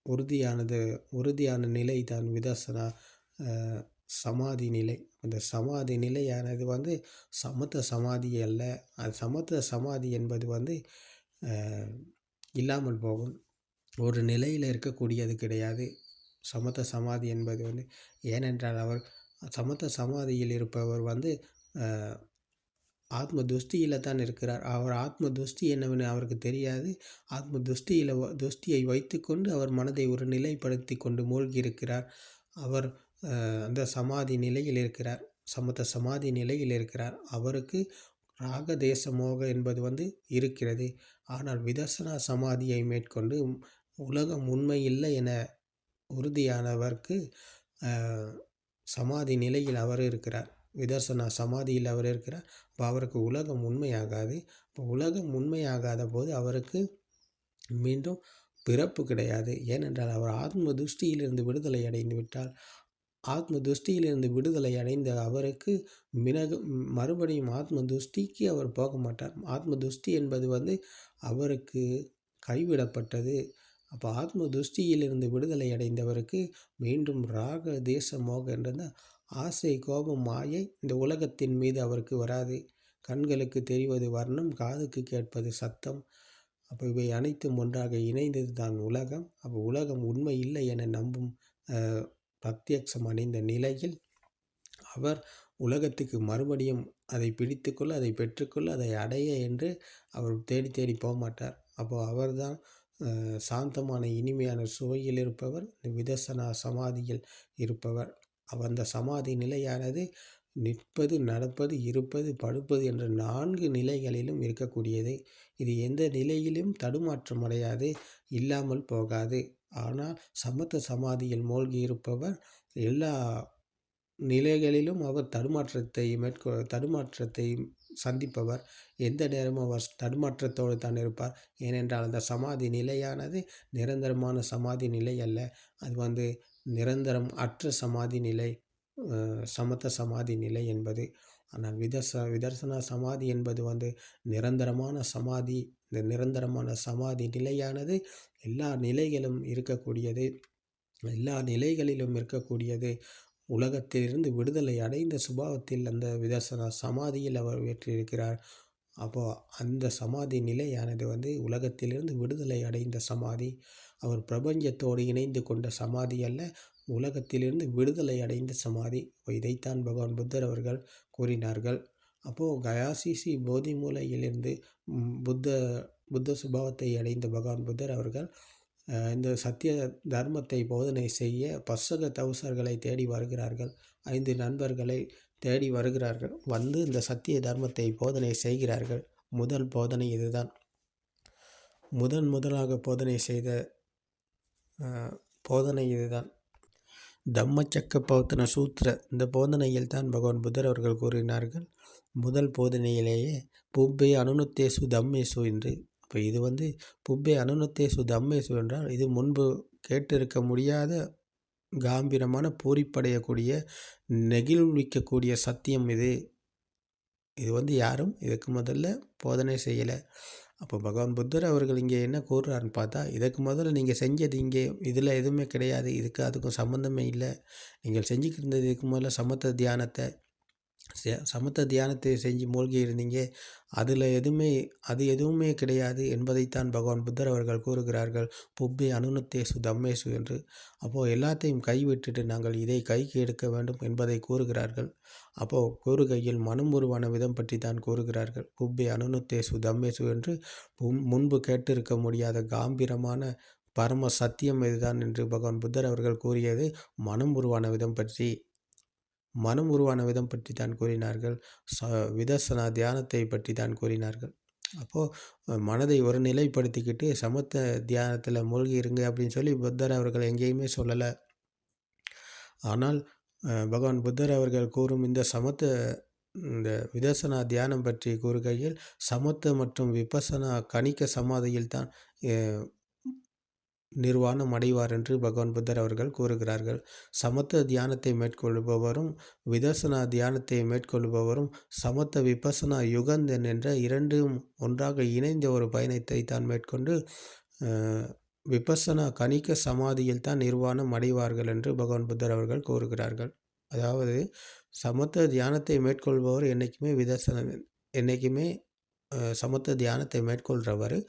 உறுதியான நிலை தான் விதர்சனா சமாதி நிலை. அந்த சமாதி நிலையானது சமத்த சமாதி அல்ல. அது சமத்த சமாதி என்பது இல்லாமல் போகும், ஒரு நிலையில் இருக்கக்கூடியது கிடையாது. சமத்த சமாதி என்பது ஏனென்றால் அவர் சமத்த சமாதியில் இருப்பவர் ஆத்ம துஷ்டியில் தான் இருக்கிறார். அவர் ஆத்ம துஷ்டி என்னவென்று அவருக்கு தெரியாது. ஆத்ம துஷ்டியை வைத்துக்கொண்டு அவர் மனதை ஒரு நிலைப்படுத்தி கொண்டு மூழ்கி இருக்கிறார். அவர் அந்த சமாதி நிலையில் இருக்கிறார், சமத்த சமாதி நிலையில் இருக்கிறார். அவருக்கு ராக தேச மோக என்பது இருக்கிறது. ஆனால் விதர்சனா சமாதியை மேற்கொண்டு உலகம் உண்மை இல்லை என உறுதியானவருக்கு சமாதி நிலையில் அவர் இருக்கிறார், விதர்சனா சமாதியில் அவர் இருக்கிறார். அப்போ அவருக்கு உலகம் உண்மையாகாது. இப்போ உலகம் உண்மையாகாத போது அவருக்கு மீண்டும் பிறப்பு கிடையாது. ஏனென்றால் அவர் ஆத்ம துஷ்டியிலிருந்து விடுதலை அடைந்து விட்டால், ஆத்ம துஷ்டியிலிருந்து விடுதலை அடைந்த அவருக்கு மறுபடியும் ஆத்ம துஷ்டிக்கு அவர் போக மாட்டார். ஆத்ம துஷ்டி என்பது அவருக்கு கைவிடப்பட்டது. அப்போ ஆத்ம துஷ்டியிலிருந்து விடுதலை அடைந்தவருக்கு மீண்டும் ராக தேச மோக என்ற ஆசை, கோபம், மாயை இந்த உலகத்தின் மீது அவருக்கு வராது. கண்களுக்கு தெரிவது வர்ணம், காதுக்கு கேட்பது சத்தம். அப்போ இவை அனைத்தும் ஒன்றாக இணைந்தது தான் உலகம். அப்போ உலகம் உண்மை இல்லை என நம்பும் பிரத்யக்ஷம் அடைந்த நிலையில் அவர் உலகத்துக்கு மறுபடியும் அதை பிடித்துக்கொள்ள, அதை பெற்றுக்கொள்ள, அதை அடைய என்று அவர் தேடி தேடி போக மாட்டார். அப்போது அவர்தான் சாந்தமான இனிமையான சுவையில் இருப்பவர், விதர்சனா சமாதியில் இருப்பவர். அந்த சமாதி நிலையானது நிற்பது, நடப்பது, இருப்பது, படுப்பது என்ற 4 நிலைகளிலும் இருக்கக்கூடியது. இது எந்த நிலையிலும் தடுமாற்றம் அடையாது, இல்லாமல் போகாது. ஆனால் சமத்த சமாதியில் மூழ்கி இருப்பவர் எல்லா நிலைகளிலும் அவர் தடுமாற்றத்தை சந்திப்பவர். எந்த நேரமும் அவர் தடுமாற்றத்தோடு தான் இருப்பார். ஏனென்றால் அந்த சமாதி நிலையானது நிரந்தரமான சமாதி நிலை அல்ல. அது நிரந்தரம் அற்ற சமாதி நிலை, சமத்த சமாதி நிலை என்பது. ஆனால் விதர்சனா சமாதி என்பது நிரந்தரமான சமாதி. இந்த நிரந்தரமான சமாதி நிலையானது எல்லா நிலைகளிலும் இருக்கக்கூடியது. உலகத்திலிருந்து விடுதலை அடைந்த சுபாவத்தில் அந்த விதர்சனா சமாதியில் அவர் வெற்றியிருக்கிறார். அப்போது அந்த சமாதி நிலையானது உலகத்திலிருந்து விடுதலை அடைந்த சமாதி. அவர் பிரபஞ்சத்தோடு இணைந்து கொண்ட சமாதி அல்ல, உலகத்திலிருந்து விடுதலை அடைந்த சமாதி. இதைத்தான் பகவான் புத்தர் அவர்கள் கூறினார்கள். அப்போது கயாசிசி போதி மூலையிலிருந்து புத்த சுபாவத்தை அடைந்த பகவான் புத்தர் அவர்கள் இந்த சத்திய தர்மத்தை போதனை செய்ய பசக தவசர்களை தேடி வருகிறார்கள். 5 நண்பர்களை தேடி வருகிறார்கள். இந்த சத்திய தர்மத்தை போதனை செய்கிறார்கள். முதல் போதனை இதுதான். முதலாக போதனை செய்த போதனை இதுதான். தம்மச்சக்க பவத்தன சூத்திர இந்த போதனையில் தான் பகவான் புத்தர் அவர்கள் கூறினார்கள். முதல் போதனையிலேயே புப்பே அனுநுத்தேசு தம்மேசு என்று. அப்போ இது புப்பே அனுநுத்தேசு தம்மேசு என்றால் இது முன்பு கேட்டிருக்க முடியாத காம்பீரமான பூரிப்படையக்கூடிய நெகிழ்விக்கக்கூடிய சத்தியம் இது. இது யாரும் இதுக்கு முதல்ல போதனை செய்யலை. அப்போ பகவான் புத்தர் அவர்கள் இங்கே என்ன கூறுறாருன்னு பார்த்தா, இதுக்கு முதல்ல நீங்கள் செஞ்சது இங்கே இதில் எதுவுமே கிடையாது, இதுக்கு அதுக்கும் சம்மந்தமே இல்லை. நீங்கள் செஞ்சுக்கிட்டு இருந்தது இதுக்கு முதல்ல சமத்த தியானத்தை செஞ்சு மூழ்கி இருந்தீங்க, அது எதுவுமே கிடையாது என்பதைத்தான் பகவான் புத்தர் அவர்கள் கூறுகிறார்கள். புப்பே அனுநத்தேசு தம்மேசு என்று. அப்போது எல்லாத்தையும் கைவிட்டுட்டு நாங்கள் இதை கைக்கு எடுக்க வேண்டும் என்பதை கூறுகிறார்கள். அப்போது கூறுகையில் மனம் உருவான விதம் பற்றி தான் கூறுகிறார்கள். புப்பே அனுநத்தேசு தம்மேசு என்று முன்பு கேட்டிருக்க முடியாத காம்பீரமான பரம சத்தியம் இதுதான் என்று பகவான் புத்தர் அவர்கள் கூறியது மனம் உருவான விதம் பற்றி தான் கூறினார்கள். விதர்சனா தியானத்தை பற்றி தான் கூறினார்கள். அப்போது மனதை ஒரு நிலைப்படுத்திக்கிட்டு சமத்த தியானத்தில் மூழ்கி இருங்க அப்படின்னு சொல்லி புத்தர் அவர்கள் எங்கேயுமே சொல்லலை. ஆனால் பகவான் புத்தர் அவர்கள் கூறும் இந்த விதர்சனா தியானம் பற்றி கூறுகையில் சமத்த மற்றும் விபசனா கணிக்க சமாதியில் தான் நிர்வாணம் அடைவார் என்று பகவான் புத்தர் அவர்கள் கூறுகிறார்கள். சமத்த தியானத்தை மேற்கொள்பவரும் விதர்சனா தியானத்தை மேற்கொள்பவரும் சமத்த விபசனா யுகந்தன் என்ற இரண்டும் ஒன்றாக இணைந்த ஒரு பயணத்தை தான் மேற்கொண்டு விபசனா கணிக்க சமாதியில் தான் நிர்வாணம் அடைவார்கள் என்று பகவான் புத்தர் அவர்கள் கூறுகிறார்கள். அதாவது சமத்த தியானத்தை மேற்கொள்பவர் என்றைக்குமே சமத்த தியானத்தை மேற்கொள்கிறவர்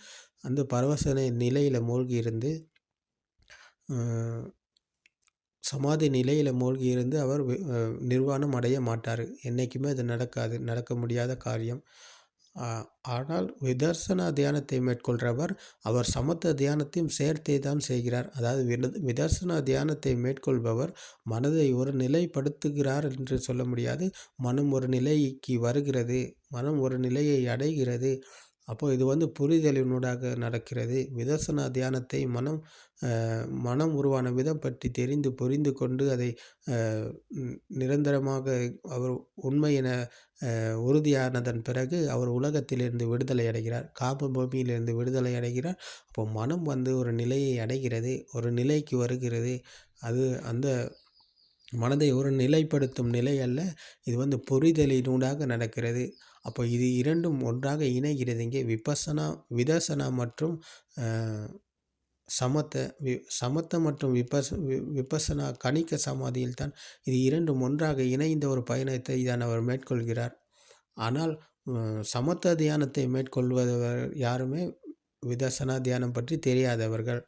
அந்த பரவசனை நிலையில் மூழ்கி இருந்து சமாதி நிலையில் மூழ்கி இருந்து அவர் நிர்வாணம் அடைய மாட்டார். என்றைக்குமே அது நடக்க முடியாத காரியம். ஆனால் விதர்சனா தியானத்தை மேற்கொள்கிறவர் அவர் சமத்த தியானத்தையும் சேர்த்தே தான் செய்கிறார். அதாவது விதர்சனா தியானத்தை மேற்கொள்பவர் மனதை ஒரு நிலைப்படுத்துகிறார் என்று சொல்ல முடியாது. மனம் ஒரு நிலைக்கு வருகிறது, மனம் ஒரு நிலையை அடைகிறது. அப்போது இது புரிதலினூடாக நடக்கிறது. விதர்சனா தியானத்தை மனம் உருவான விதம் பற்றி புரிந்து கொண்டு அதை நிரந்தரமாக அவர் உண்மை என உறுதியானதன் பிறகு அவர் உலகத்திலிருந்து விடுதலை அடைகிறார், காம பூமியிலிருந்து விடுதலை அடைகிறார். அப்போ மனம் ஒரு நிலையை அடைகிறது, ஒரு நிலைக்கு வருகிறது. அது அந்த மனதை ஒரு நிலைப்படுத்தும் நிலை அல்ல, இது புரிதலினூடாக நடக்கிறது. அப்போ இது இரண்டும் ஒன்றாக இணைகிறது. இங்கே விதர்சனா மற்றும் சமத்த மற்றும் விபசனா கணிக்க சமாதியில் தான் இது இரண்டும் ஒன்றாக இணைந்த ஒரு பயணத்தை தான் அவர் மேற்கொள்கிறார். ஆனால் சமத்த தியானத்தை மேற்கொள்வதவர் யாருமே விதர்சனா தியானம் பற்றி தெரியாதவர்கள்.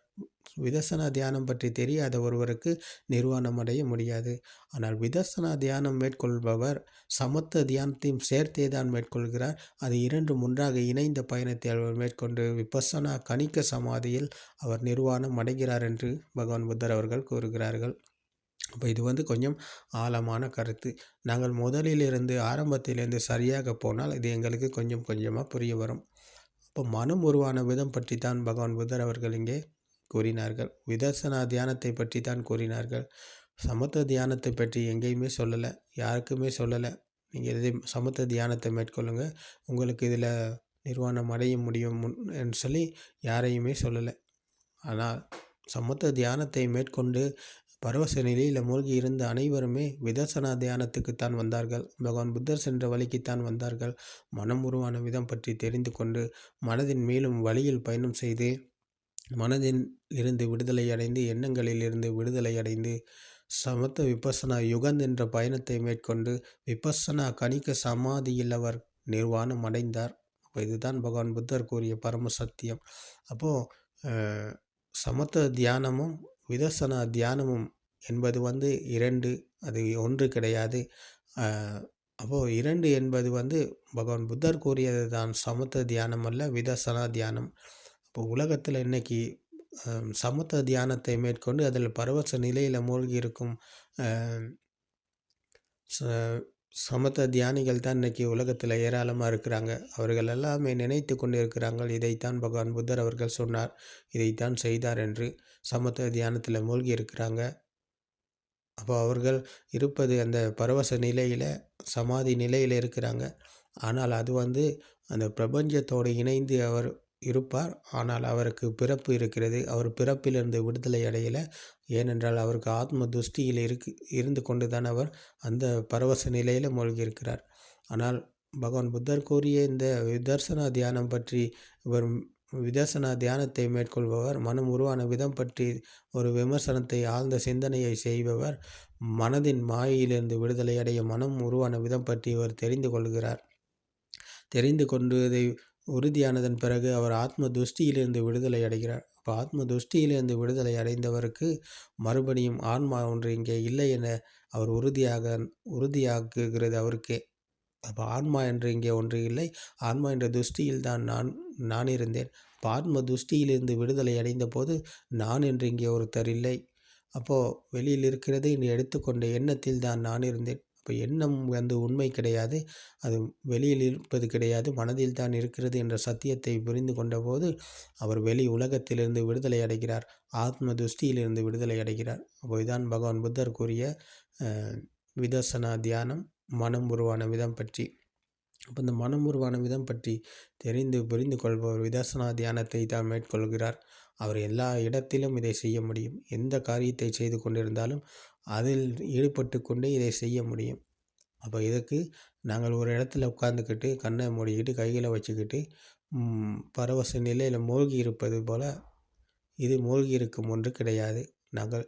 விதர்சனா தியானம் பற்றி தெரியாத ஒருவருக்கு நிர்வாணம் அடைய முடியாது. ஆனால் விதர்சனா தியானம் மேற்கொள்பவர் சமத்த தியானத்தையும் சேர்த்தே தான் மேற்கொள்கிறார். அது இரண்டும் ஒன்றாக இணைந்த பயணத்தை அவர் மேற்கொண்டு விபசனா கணிக்க சமாதியில் அவர் நிர்வாணம் அடைகிறார் என்று பகவான் புத்தர் அவர்கள் கூறுகிறார்கள். அப்போ இது கொஞ்சம் ஆழமான கருத்து. நாங்கள் ஆரம்பத்திலிருந்து சரியாக போனால் இது எங்களுக்கு கொஞ்சம் கொஞ்சமாக புரிய வரும். இப்போ மனம் உருவான விதம் பற்றி தான் பகவான் புத்தர் அவர்கள் இங்கே கூறினார்கள். விதர்சனா தியானத்தை பற்றி தான் கூறினார்கள். சமத்த தியானத்தை பற்றி எங்கேயுமே சொல்லலை, யாருக்குமே சொல்லலை. நீங்கள் சமத்த தியானத்தை மேற்கொள்ளுங்க, உங்களுக்கு இதில் நிர்வாணம் அடைய முடியும் என்று சொல்லி யாரையுமே சொல்லலை. ஆனால் சமத்த தியானத்தை மேற்கொண்டு பரவச நிலையில் மூழ்கி இருந்த அனைவருமே விதர்சனா தியானத்துக்குத்தான் வந்தார்கள். பகவான் புத்தர் சென்ற வழிக்குத்தான் வந்தார்கள். மனம் உருவான விதம் பற்றி தெரிந்து கொண்டு மனதின் மேலும் வழியில் பயணம் செய்து மனதில் இருந்து விடுதலை அடைந்து எண்ணங்களில் இருந்து விடுதலை அடைந்து சமத்த விபசனா யுகந்த் என்ற பயணத்தை மேற்கொண்டு விபசனா கணிக்க சமாதியில் அவர் நிர்வாணம் அடைந்தார். அப்போ இதுதான் பகவான் புத்தர் கூறிய பரம சத்தியம். அப்போது சமத்த தியானமும் விதர்சனா தியானமும் என்பது இரண்டு, அது ஒன்று கிடையாது. அப்போது இரண்டு என்பது பகவான் புத்தர் கூறியது தான் சமத்த தியானம் அல்ல, விதர்சனா தியானம். இப்போ உலகத்தில் இன்றைக்கி சமத்த தியானத்தை மேற்கொண்டு அதில் பரவச நிலையில் மூழ்கி இருக்கும் சமத்த தியானிகள் தான் இன்றைக்கி உலகத்தில் ஏராளமாக இருக்கிறாங்க. அவர்கள் எல்லாமே நினைத்து கொண்டு இருக்கிறார்கள், இதைத்தான் பகவான் புத்தர் அவர்கள் சொன்னார், இதைத்தான் செய்தார் என்று. சமத்த தியானத்தில் மூழ்கி இருக்கிறாங்க. அப்போ அவர்கள் இருப்பது அந்த பரவச நிலையில், சமாதி நிலையில் இருக்கிறாங்க. ஆனால் அது அந்த பிரபஞ்சத்தோடு இணைந்து அவர் இருப்பார். ஆனால் அவருக்கு பிறப்பு இருக்கிறது. அவர் பிறப்பிலிருந்து விடுதலை அடையலை. ஏனென்றால் அவருக்கு ஆத்ம துஷ்டியில் இருந்து கொண்டு தான் அவர் அந்த பரவச நிலையில் மூழ்கியிருக்கிறார். ஆனால் பகவான் புத்தர் கூறிய இந்த விதர்சனா தியானம் பற்றி, இவர் விதர்சனா தியானத்தை மேற்கொள்பவர், மனம் உருவான விதம் பற்றி ஒரு விமர்சனத்தை, ஆழ்ந்த சிந்தனையை செய்பவர், மனதின் மாயையிலிருந்து விடுதலை அடைய மனம் உருவான விதம் பற்றி இவர் தெரிந்து கொள்கிறார். தெரிந்து கொண்டு இதை உறுதியானதன் பிறகு அவர் ஆத்ம துஷ்டியிலிருந்து விடுதலை அடைகிறார். அப்போ ஆத்ம துஷ்டியிலிருந்து விடுதலை அடைந்தவருக்கு மறுபடியும் ஆன்மா ஒன்று இங்கே இல்லை என அவர் உறுதியாக்குகிறது அவருக்கே. அப்போ ஆன்மா என்று இங்கே ஒன்று இல்லை. ஆன்மா என்ற துஷ்டியில் தான் நான் இருந்தேன். அப்போ ஆத்ம துஷ்டியிலிருந்து விடுதலை அடைந்த போது நான் என்று இங்கே ஒருத்தர் இல்லை. அப்போது வெளியில் இருக்கிறது என்று எடுத்துக்கொண்ட எண்ணத்தில் தான் நான் இருந்தேன். இப்போ எண்ணம் உண்மை கிடையாது, அது வெளியில் இருப்பது கிடையாது, மனதில் தான் இருக்கிறது என்ற சத்தியத்தை புரிந்து கொண்டபோது அவர் வெளி உலகத்திலிருந்து விடுதலை அடைகிறார். ஆத்ம துஷ்டியிலிருந்து விடுதலை அடைகிறார். அப்போ இதுதான் பகவான் புத்தர் கூறிய விதர்சனா தியானம், மனம் உருவான விதம் பற்றி. அப்போ இந்த மனம் உருவான விதம் பற்றி புரிந்து கொள்பவர் விதர்சனா தியானத்தை தான் மேற்கொள்கிறார். அவர் எல்லா இடத்திலும் இதை செய்ய முடியும். எந்த காரியத்தை செய்து கொண்டிருந்தாலும் அதில் ஈடுபட்டு கொண்டே இதை செய்ய முடியும். அப்போ இதுக்கு நாங்கள் ஒரு இடத்துல உட்காந்துக்கிட்டு கண்ணை மூடிக்கிட்டு கைகளை வச்சுக்கிட்டு பரவச நிலையில் மூழ்கி இருப்பது போல் இது மூழ்கி இருக்கும் ஒன்று கிடையாது. நாங்கள்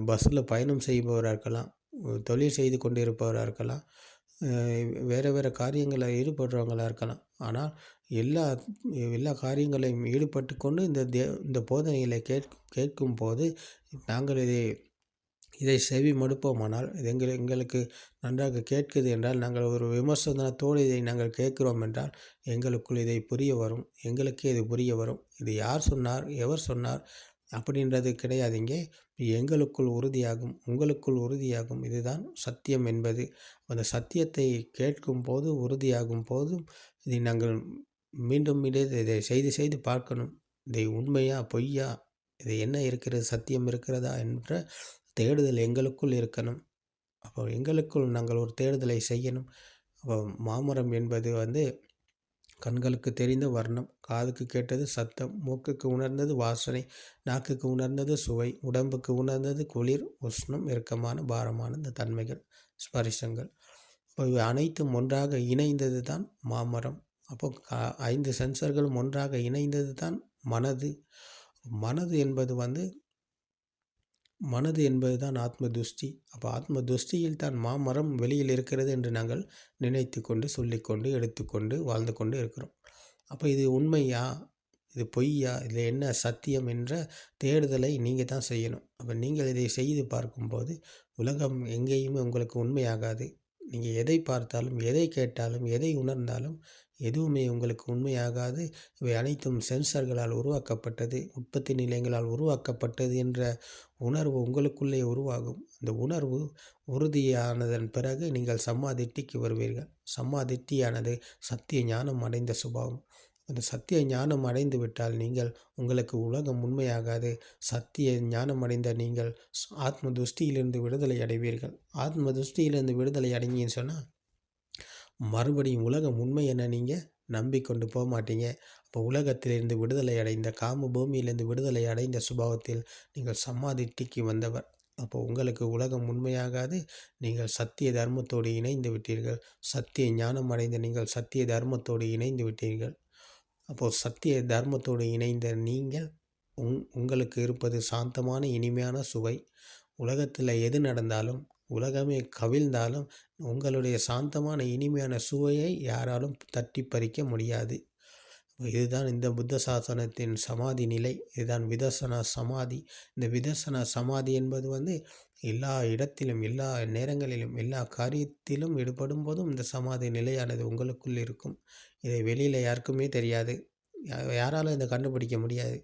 பஸ்ஸில் பயணம் செய்பவராக இருக்கலாம், தொழில் செய்து கொண்டு இருப்பவராக இருக்கலாம், வேறு காரியங்களில் ஈடுபடுறவங்களாக இருக்கலாம். ஆனால் எல்லா காரியங்களையும் ஈடுபட்டு கொண்டு இந்த போதனைகளை கேட்கும் போது நாங்கள் இதை செவி மடுப்போமானால், இது எங்களுக்கு நன்றாக கேட்குது என்றால், நாங்கள் ஒரு விமர்சனத்தோடு இதை நாங்கள் கேட்கிறோம் என்றால் எங்களுக்குள் இதை புரிய வரும். எங்களுக்கே இது புரிய வரும். இது யார் சொன்னார், எவர் சொன்னார் அப்படின்றது கிடையாதுங்க. எங்களுக்குள் உறுதியாகும், உங்களுக்குள் உறுதியாகும். இதுதான் சத்தியம் என்பது. அந்த சத்தியத்தை கேட்கும் போது, உறுதியாகும் போதும் இதை நாங்கள் மீண்டும் இதை செய்து பார்க்கணும். இதை உண்மையா பொய்யா, இது என்ன இருக்கிறது, சத்தியம் இருக்கிறதா என்ற தேடுதல் எங்களுக்குள் இருக்கணும். அப்போ எங்களுக்குள் நாங்கள் ஒரு தேடுதலை செய்யணும். அப்போ மாமரம் என்பது கண்களுக்கு தெரிந்த வர்ணம், காதுக்கு கேட்டது சத்தம், மூக்குக்கு உணர்ந்தது வாசனை, நாக்குக்கு உணர்ந்தது சுவை, உடம்புக்கு உணர்ந்தது குளிர், உஷ்ணம், இறுக்கமான பாரமான இந்த தன்மைகள், ஸ்பரிசங்கள். இப்போ இவை அனைத்தும் ஒன்றாக இணைந்தது தான் மாமரம். அப்போ 5 சென்சர்களும் ஒன்றாக இணைந்தது தான் மனது. மனது என்பது தான் ஆத்ம துஷ்டி. அப்போ ஆத்ம துஷ்டியில் தான் மாமரம் வெளியில் இருக்கிறது என்று நாங்கள் நினைத்து கொண்டு, சொல்லிக்கொண்டு, எடுத்துக்கொண்டு வாழ்ந்து கொண்டு இருக்கிறோம். அப்போ இது உண்மையா, இது பொய்யா, இதில் என்ன சத்தியம் என்ற தேடுதலை நீங்கள் தான் செய்யணும். அப்போ நீங்கள் இதை செய்து பார்க்கும்போது உலகம் எங்கேயுமே உங்களுக்கு உண்மையாகாது. நீங்கள் எதை பார்த்தாலும், எதை கேட்டாலும், எதை உணர்ந்தாலும் எதுவுமே உங்களுக்கு உண்மையாகாது. இவை அனைத்தும் சென்சார்களால் உருவாக்கப்பட்டது, உற்பத்தி நிலையங்களால் உருவாக்கப்பட்டது என்ற உணர்வு உங்களுக்குள்ளே உருவாகும். அந்த உணர்வு உறுதியானதன் பிறகு நீங்கள் சம்மாதிட்டிக்கு வருவீர்கள். சம்மாதிட்டியானது சத்திய ஞானம் அடைந்த சுபாவம். அந்த சத்திய ஞானம் அடைந்து விட்டால் உங்களுக்கு உலகம் உண்மையாகாது. சத்திய ஞானம் அடைந்த நீங்கள் ஆத்ம துஷ்டியிலிருந்து விடுதலை அடைவீர்கள். ஆத்ம துஷ்டியிலிருந்து விடுதலை அடைஞ்சின்னு சொன்னால் மறுபடியும் உலகம் உண்மை என நீங்கள் நம்பிக்கொண்டு போக மாட்டீங்க. அப்போ உலகத்திலிருந்து விடுதலை அடைந்த, காம பூமியிலிருந்து விடுதலை அடைந்த சுபாவத்தில் நீங்கள் சம்மாதிட்டிக்கு வந்தவர். அப்போ உங்களுக்கு உலகம் உண்மையாகாது. நீங்கள் சத்திய தர்மத்தோடு இணைந்து விட்டீர்கள். சத்திய ஞானம் அடைந்த நீங்கள் சத்திய தர்மத்தோடு இணைந்து விட்டீர்கள். அப்போது சத்திய தர்மத்தோடு இணைந்த நீங்கள் உங்களுக்கு இருப்பது சாந்தமான இனிமையான சுவை. உலகத்தில் எது நடந்தாலும், உலகமே கவிழ்ந்தாலும் உங்களுடைய சாந்தமான இனிமையான சுவையை யாராலும் தட்டி பறிக்க முடியாது. இதுதான் இந்த புத்த சாசனத்தின் சமாதி நிலை. இதுதான் விதர்சனா சமாதி. இந்த விதர்சனா சமாதி என்பது எல்லா இடத்திலும், எல்லா நேரங்களிலும், எல்லா காரியத்திலும் ஈடுபடும் போதும் இந்த சமாதி நிலையானது உங்களுக்குள் இருக்கும். இதை வெளியில் யாருக்குமே தெரியாது. யாராலும் இதை கண்டுபிடிக்க முடியாது.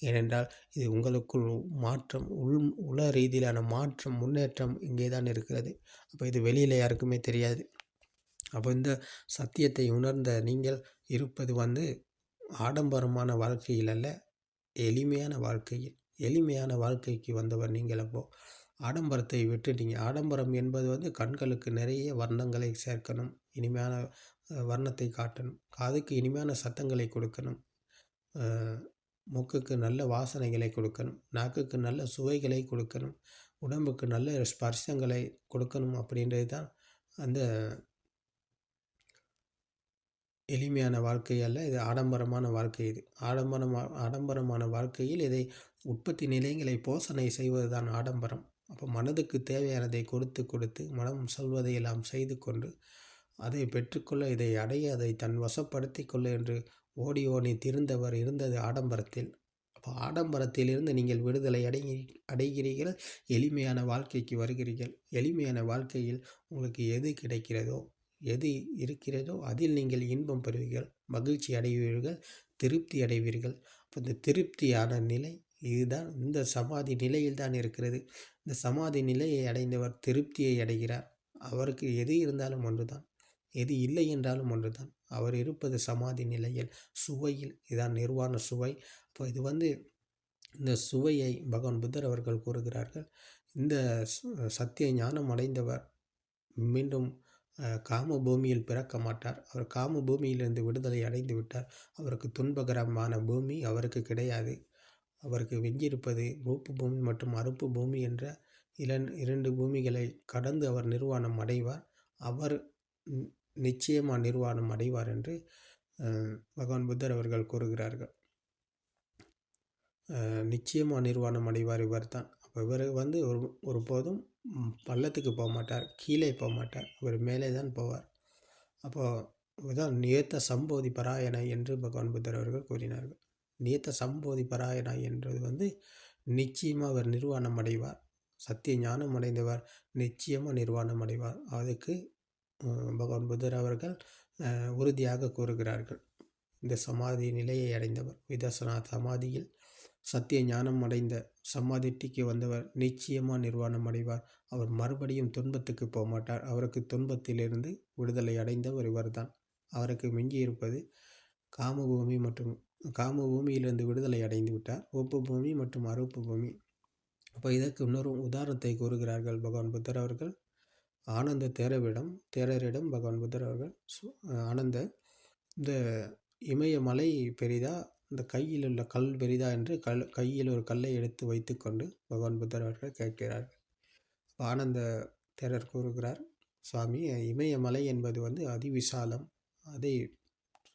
ஏனென்றால் இது உங்களுக்குள் மாற்றம், உள ரீதியிலான மாற்றம், முன்னேற்றம் இங்கே தான் இருக்கிறது. அப்போ இது வெளியில் யாருக்குமே தெரியாது. அப்போ இந்த சத்தியத்தை உணர்ந்த நீங்கள் இருப்பது ஆடம்பரமான வாழ்க்கையில் அல்ல, எளிமையான வாழ்க்கையில். எளிமையான வாழ்க்கைக்கு வந்தவர் நீங்கள். ஆடம்பரத்தை விட்டுட்டீங்க. ஆடம்பரம் என்பது வந்து கண்களுக்கு நிறைய வர்ணங்களை சேர்க்கணும். இனிமையான வர்ணத்தை காட்டணும். காதுக்கு இனிமையான சத்தங்களை கொடுக்கணும். அ மூக்குக்கு நல்ல வாசனைகளை கொடுக்கணும். நாக்குக்கு நல்ல சுவைகளை கொடுக்கணும். உடம்புக்கு நல்ல ஸ்பர்சங்களை கொடுக்கணும் அப்படின்றது தான் அந்த எளிமையான வாழ்க்கை அல்ல. இது ஆடம்பரமான வாழ்க்கை இது. ஆடம்பரமான வாழ்க்கையில் இதை உற்பத்தி நிலையங்களை போஷணை செய்வது தான் ஆடம்பரம். அப்போ மனதுக்கு தேவையானதை கொடுத்து கொடுத்து மனம் சொல்வதையெல்லாம் செய்து கொண்டு அதை பெற்றுக்கொள்ள, இதை அடைய, அதை தன் வசப்படுத்தி கொள்ள என்று ஓடி ஓடி திரிந்தவர் இருந்தது ஆடம்பரத்தில். அப்போ ஆடம்பரத்திலிருந்து நீங்கள் விடுதலை அடைகிறீர்கள். எளிமையான வாழ்க்கைக்கு வருகிறீர்கள். எளிமையான வாழ்க்கையில் உங்களுக்கு எது கிடைக்கிறதோ, எது இருக்கிறதோ அதில் நீங்கள் இன்பம் பெறுவீர்கள், மகிழ்ச்சி அடைவீர்கள், திருப்தி அடைவீர்கள். அப்போ இந்த திருப்தியான நிலை இதுதான் இந்த சமாதி நிலையில் தான் இருக்கிறது. இந்த சமாதி நிலையை அடைந்தவர் திருப்தியை அடைகிறார். அவருக்கு எது இருந்தாலும் ஒன்றுதான், எது இல்லை என்றாலும் ஒன்றுதான். அவர் இருப்பது சமாதி நிலையில், சுவையில். இதான் நிர்வாண சுவை. அப்போ இது வந்து இந்த சுவையை பகவான் புத்தர் அவர்கள் கூறுகிறார்கள். இந்த சத்திய ஞானம் அடைந்தவர் மீண்டும் காம பூமியில் பிறக்க மாட்டார். அவர் காம பூமியிலிருந்து விடுதலை அடைந்து விட்டார். அவருக்கு துன்பகரமான பூமி அவருக்கு கிடையாது. அவருக்கு வெஞ்சியிருப்பது ரூப்பு பூமி மற்றும் அருப்பு பூமி என்ற இரண்டு பூமிகளை கடந்து அவர் நிர்வாணம் அடைவார். அவர் நிச்சயமாக நிர்வாணம் அடைவார் என்று பகவான் புத்தர் அவர்கள் கூறுகிறார்கள். நிச்சயமாக நிர்வாணம் அடைவார் இவர் தான். அப்போ இவர் வந்து ஒருபோதும் பள்ளத்துக்கு போக மாட்டார், கீழே போக மாட்டார். இவர் மேலே தான் போவார். அப்போது இதுதான் நியத்த சம்போதி பராயணை என்று பகவான் புத்தர் அவர்கள் கூறினார்கள். நியத்த சம்போதி பராயணை என்றது வந்து நிச்சயமாக அவர் நிர்வாணம் அடைவார். சத்திய ஞானம் அடைந்தவர் நிச்சயமாக நிர்வாணம் அடைவார். அதுக்கு பகவான் புத்தர் அவர்கள் உறுதியாக கூறுகிறார்கள். இந்த சமாதி நிலையை அடைந்தவர், விதர்சனா சமாதியில் சத்திய ஞானம் அடைந்த சமாதிட்டிக்கு வந்தவர் நிச்சயமாக நிர்வாணம் அடைவார். அவர் மறுபடியும் துன்பத்துக்கு போக மாட்டார். அவருக்கு துன்பத்திலிருந்து விடுதலை அடைந்தவர் இவர்தான். அவருக்கு மிஞ்சி இருப்பது காமபூமி மற்றும் காமபூமியிலிருந்து விடுதலை அடைந்து விட்டார். உப்பு பூமி மற்றும் அருப்பு பூமி. அப்போ இதற்கு இன்னொரு உதாரணத்தை கூறுகிறார்கள் பகவான் புத்தர் அவர்கள். ஆனந்த தேரரிடம் பகவான் புத்தர் அவர்கள் ஆனந்த இந்த இமயமலை பெரிதா, இந்த கையில் உள்ள கல் பெரிதா என்று கையில் ஒரு கல்லை எடுத்து வைத்து கொண்டு பகவான் புத்தர் அவர்கள் கேட்கிறார்கள். ஆனந்த தேரர் கூறுகிறார், சுவாமி, இமயமலை என்பது வந்து அதிவிசாலம், அதை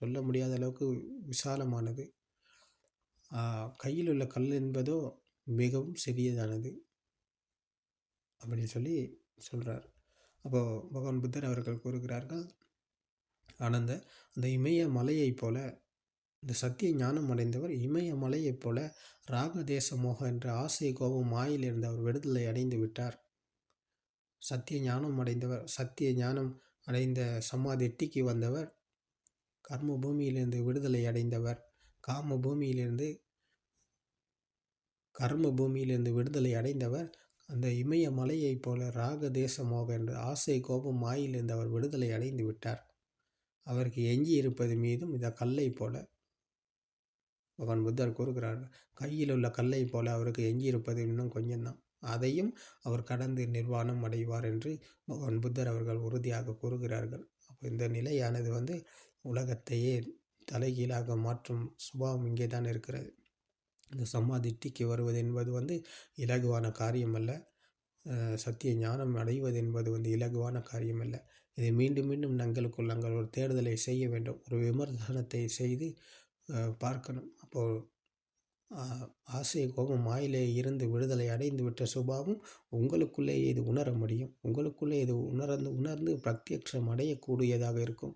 சொல்ல முடியாத அளவுக்கு விசாலமானது. கையில் உள்ள கல் என்பதோ மிகவும் சிறியதானது அப்படின்னு சொல்கிறார். அப்போது பகவான் புத்தர் அவர்கள் கூறுகிறார்கள், ஆனந்த, அந்த இமயமலையைப் போல இந்த சத்திய ஞானம் அடைந்தவர் இமயமலையைப் போல ராகதேச மோகம் என்ற ஆசை கோபம் மாயிலிருந்து அவர் விடுதலை அடைந்து விட்டார். சத்திய ஞானம் அடைந்தவர், சத்திய ஞானம் அடைந்த சமாதி எட்டிக்கு வந்தவர், கர்ம பூமியிலிருந்து விடுதலை அடைந்தவர், கர்ம பூமியிலிருந்து விடுதலை அடைந்தவர் அந்த இமயமலையைப் போல ராகதேச மோகம் என்ற ஆசை கோபம் மாயிலிருந்து அவர் விடுதலை அடைந்து விட்டார். அவருக்கு எஞ்சி இருப்பது மீதும் இந்த கல்லை போல பகவான் புத்தர் கூறுகிறார்கள். கையில் உள்ள கல்லை போல அவருக்கு எஞ்சியிருப்பது இன்னும் கொஞ்சம்தான். அதையும் அவர் கடந்து நிர்வாணம் அடைவார் என்று பகவான் புத்தர் அவர்கள் உறுதியாக கூறுகிறார்கள். அப்போ இந்த நிலையானது வந்து உலகத்தையே தலைகீழாக மாற்றும் சுபாவம் இங்கே தான் இருக்கிறது. இந்த சமாதிட்டிக்கு வருவது என்பது வந்து இலகுவான காரியம் அல்ல. சத்திய ஞானம் அடைவது என்பது வந்து இலகுவான காரியம் அல்ல. இதை மீண்டும் மீண்டும் நாங்கள் ஒரு தேடுதலை செய்ய வேண்டும். ஒரு விமர்சனத்தை செய்து பார்க்கணும். அப்போது ஆசை கோபம் மாயிலே இருந்து விடுதலை அடைந்து விட்ட சுபாவம் உங்களுக்குள்ளேயே இது உணர முடியும். உங்களுக்குள்ளே இது உணர்ந்து பிரத்யக்ஷம் அடையக்கூடியதாக இருக்கும்.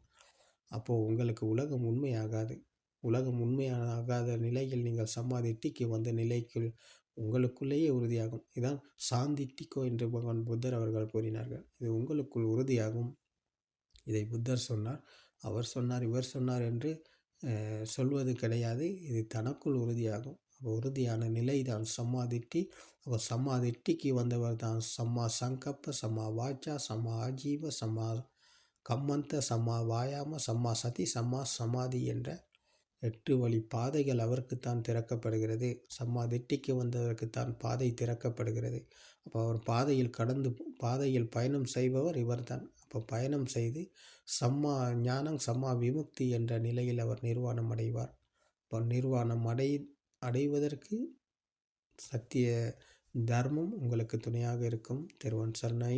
அப்போது உங்களுக்கு உலகம் உண்மையாகாது. உலகம் உண்மையாகாத நிலையில் நீங்கள் சமாதிட்டிக்கு வந்த நிலைக்குள் உங்களுக்குள்ளேயே உறுதியாகும். இதுதான் சாந்திட்டிக்கோ என்று பகவான் புத்தர் அவர்கள் கூறினார்கள். இது உங்களுக்குள் உறுதியாகும். இதை புத்தர் சொன்னார், அவர் சொன்னார், இவர் சொன்னார் என்று சொல்வது கிடையாது. இது தனக்குள் உறுதியாகும். அப்போ உறுதியான நிலை தான் சம்மாதிட்டி. அப்போ சம்மாதிட்டிக்கு வந்தவர் தான் சம்மா சங்கப்ப, சம்மா வாச்சா, சம்மா ஆஜீவ, சம்மா கம்மந்த, சம்மா வாயாம, சம்மா சதி, சம்மா சமாதி என்ற 8 வழி பாதைகள் அவருக்குத்தான் திறக்கப்படுகிறது. சம்மா திட்டிக்கு வந்தவருக்குத்தான் பாதை திறக்கப்படுகிறது. அப்போ அவர் பாதையில் பயணம் செய்பவர் இவர்தான். அப்போ பயணம் செய்து சம்மா ஞானம், சம்மா விமுக்தி என்ற நிலையில் அவர் நிர்வாணம் அடைவார். இப்போ நிர்வாணம் அடைவதற்கு சத்திய தர்மம் உங்களுக்கு துணையாக இருக்கும். திருவன் சரணை.